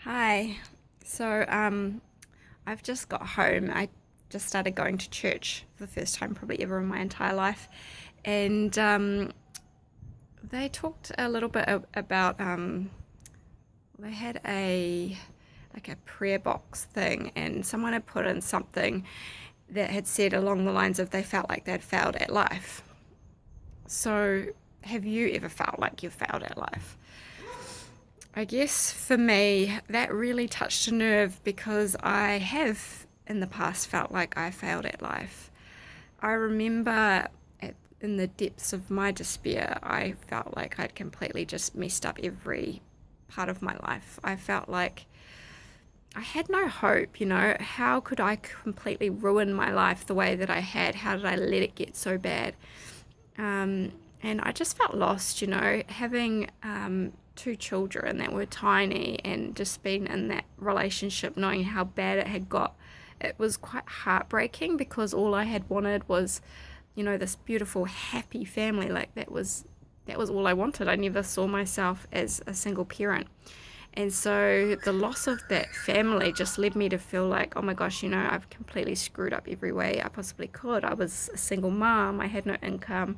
Hi. So, I've just got home. I just started going to church for the first time probably ever in my entire life. And they talked a little bit about, they had like a prayer box thing, and someone had put in something that had said along the lines of they felt like they'd failed at life. So, have you ever felt like you've failed at life? I guess for me, that really touched a nerve because I have in the past felt like I failed at life. I remember in the depths of my despair, I felt like I'd completely just messed up every part of my life. I felt like I had no hope, you know. How could I completely ruin my life the way that I had? How did I let it get so bad? And I just felt lost, you know, having two children that were tiny and just being in that relationship, knowing how bad it had got. It was quite heartbreaking because all I had wanted was, you know, this beautiful, happy family. Like that was all I wanted. I never saw myself as a single parent. And so the loss of that family just led me to feel like, oh my gosh, you know, I've completely screwed up every way I possibly could. I was a single mom, I had no income,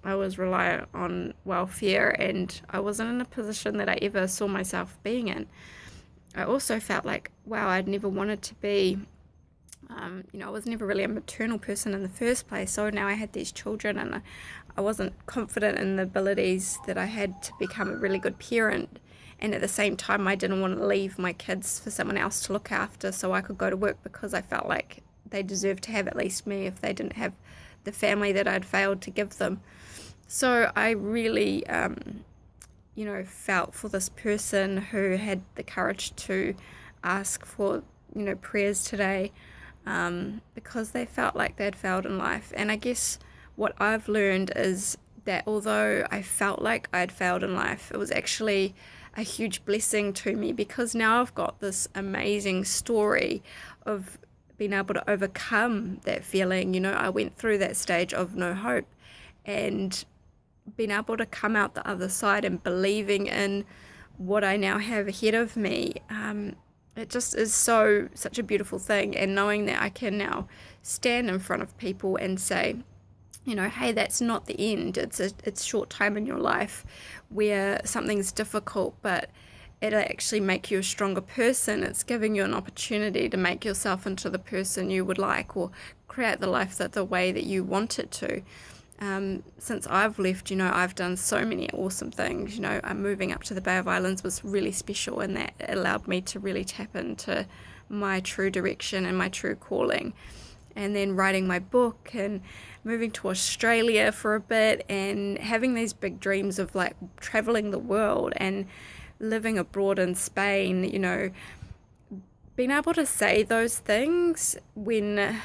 I was reliant on welfare, and I wasn't in a position that I ever saw myself being in. I also felt like, wow, I'd never wanted to be, I was never really a maternal person in the first place. So now I had these children, and I wasn't confident in the abilities that I had to become a really good parent. And at the same time, I didn't want to leave my kids for someone else to look after so I could go to work because I felt like they deserved to have at least me if they didn't have the family that I'd failed to give them. So I really, felt for this person who had the courage to ask for, prayers today, because they felt like they'd failed in life. And I guess what I've learned is that although I felt like I'd failed in life, it was actually a huge blessing to me because now I've got this amazing story of being able to overcome that feeling. You know, I went through that stage of no hope and being able to come out the other side and believing in what I now have ahead of me. It just is such a beautiful thing, and knowing that I can now stand in front of people and say, you know, hey, that's not the end. It's short time in your life where something's difficult, but it'll actually make you a stronger person. It's giving you an opportunity to make yourself into the person you would like, or create the life that the way that you want it to. Since I've left, you know, I've done so many awesome things. You know, moving up to the Bay of Islands was really special, and that allowed me to really tap into my true direction and my true calling. And then writing my book and moving to Australia for a bit and having these big dreams of like traveling the world and living abroad in Spain, you know, being able to say those things when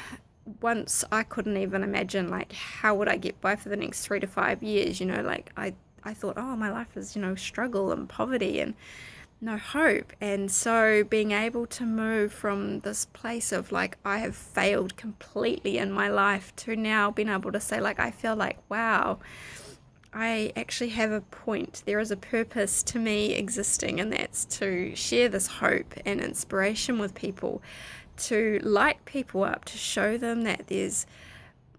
once I couldn't even imagine like how would I get by for the next 3 to 5 years, you know, like I thought, oh, my life is, you know, struggle and poverty and no hope. And so being able to move from this place of like I have failed completely in my life to now being able to say like I feel like, wow, I actually have a point. There is a purpose to me existing, and that's to share this hope and inspiration with people, to light people up, to show them that there's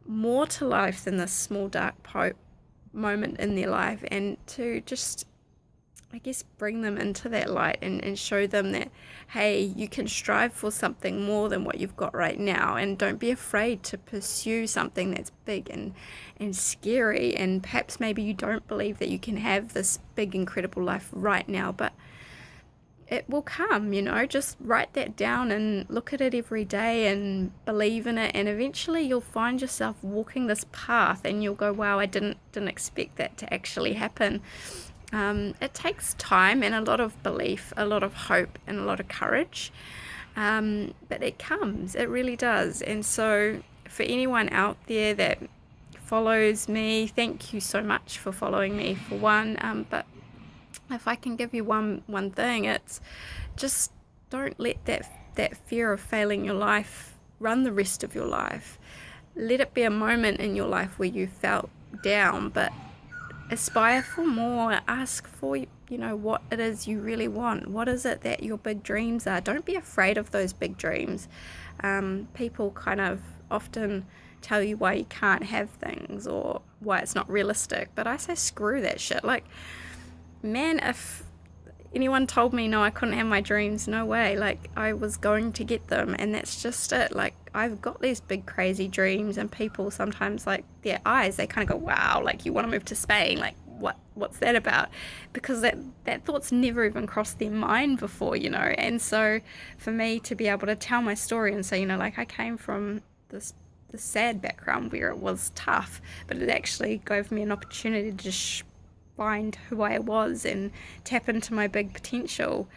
more to life than this small dark moment in their life, and to just, I guess, bring them into that light and show them that, hey, you can strive for something more than what you've got right now. And don't be afraid to pursue something that's big and scary. And perhaps maybe you don't believe that you can have this big, incredible life right now, but it will come, you know. Just write that down and look at it every day and believe in it. And eventually you'll find yourself walking this path and you'll go, wow, I didn't expect that to actually happen. It takes time and a lot of belief, a lot of hope, and a lot of courage. But it comes, it really does. And so, for anyone out there that follows me, thank you so much for following me, for one. But if I can give you one thing, it's just don't let that fear of failing your life run the rest of your life. Let it be a moment in your life where you felt down, but aspire for more, ask for what it is you really want. What is it that your big dreams are? Don't be afraid of those big dreams. People kind of often tell you why you can't have things or why it's not realistic, but I say screw that shit. Like, man, if anyone told me no, I couldn't have my dreams, no way. Like, I was going to get them, and that's just it. Like, I've got these big crazy dreams, and people sometimes, like, their eyes, they kind of go, wow, like, you want to move to Spain, like, what's that about? Because that thought's never even crossed their mind before, and so for me to be able to tell my story and say, like, I came from this sad background where it was tough, but it actually gave me an opportunity to just find who I was and tap into my big potential.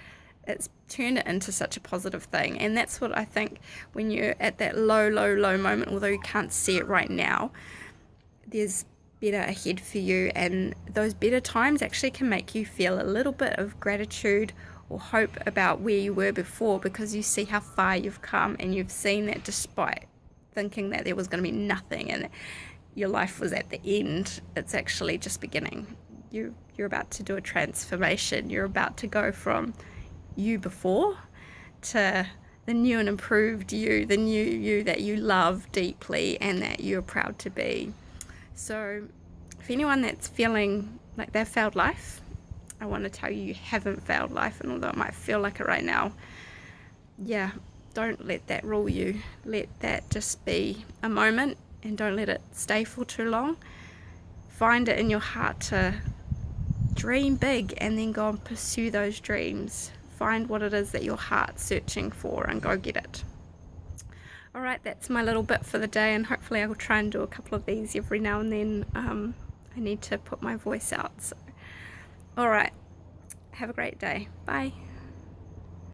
It's turned it into such a positive thing, and that's what I think when you're at that low moment, although you can't see it right now, there's better ahead for you, and those better times actually can make you feel a little bit of gratitude or hope about where you were before, because you see how far you've come, and you've seen that despite thinking that there was going to be nothing and your life was at the end, it's actually just beginning. You're about to do a transformation. You're about to go from you before to the new and improved you, the new you that you love deeply and that you're proud to be. So if anyone that's feeling like they've failed life, I want to tell you, you haven't failed life, and although it might feel like it right now, don't let that rule you. Let that just be a moment, and don't let it stay for too long. Find it in your heart to dream big, and then go and pursue those dreams. Find what it is that your heart's searching for and go get it. Alright, that's my little bit for the day, and hopefully I will try and do a couple of these every now and then. I need to put my voice out. So. Alright, have a great day. Bye.